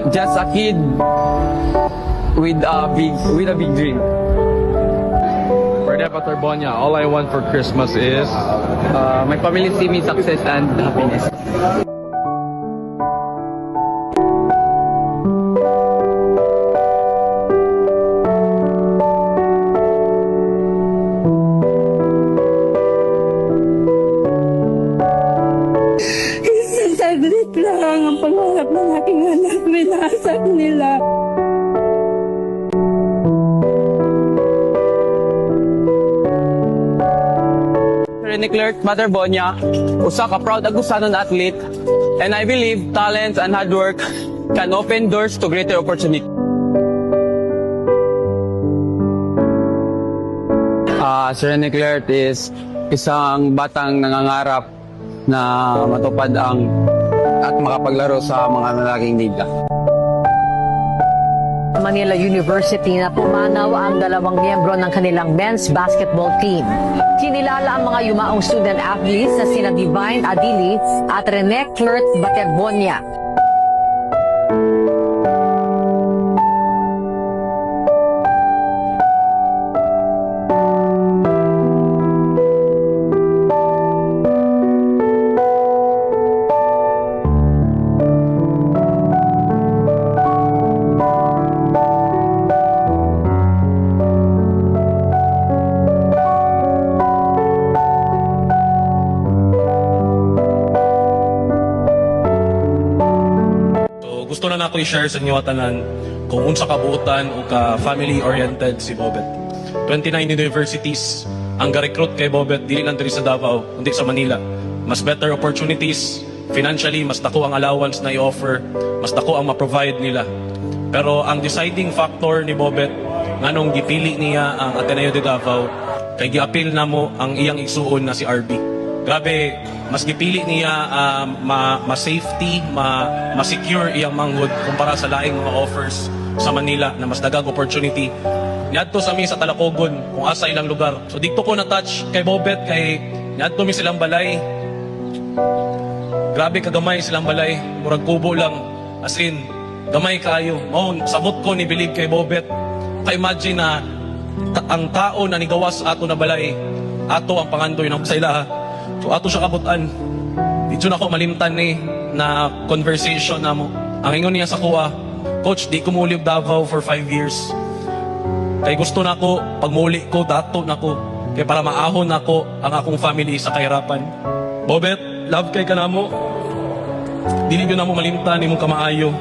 just a kid with a big dream. For Pater Bonya, all I want for Christmas is My family see me success and happiness. Isang saglit lang ang pangarap ng aking anak. Minasag nila. Rene Clerk, Pater Bonya, usa ka proud Agusanon athlete, and I believe talent and hard work can open doors to greater opportunity. Si Rene Clerk is isang batang nangangarap na matupad at makapaglaro sa mga lalaking liga. Manila University na pumanaw ang 2 miyembro ng kanilang men's basketball team. Kinilala ang mga yumaong student athletes na sina Divine Adili at Rene Clerk Baterbonia. Gusto na nako i-share sa inyo tanan kung unsa kabuotan o ka family-oriented si Bobet. 29 universities ang ga-recruit kay Bobet, dili lang diri sa Davao, kundi sa Manila. Mas better opportunities, financially, mas dako ang allowance na i-offer, mas dako ang ma-provide nila. Pero ang deciding factor ni Bobet, nganong gipili niya ang Ateneo de Davao, kay giapil na mo ang iyang igsuon na si RB. Grabe, mas gipili niya ma-safety, ma-secure iyang manghud kumpara sa laing mga offers sa Manila na mas dagang opportunity. Niadto sa mi sa Talacogon, kung asa ilang lugar. So dito ko na-touch kay Bobet, kay niadto mi silang balay. Grabe kagamay silang balay, murag kubo lang. As in, gamay kayo. Sabot ko ni believe kay Bobet. Ka-imagine na ang tao na nigawas ato na balay, ato ang pangandoy ng sa ila. So ato siya kabutan. Dito na ako malimtan na conversation na mo. Ang ingon niya sa kuha, Coach, di ko muli Davao for 5 years. Kay gusto na ko, pag muli ko, dato na ko. Kaya para maahon na ko ang akong family sa kahirapan. Bobet, love kay ka na mo. Dili yun na mo malimtan, ni mong kamaayo.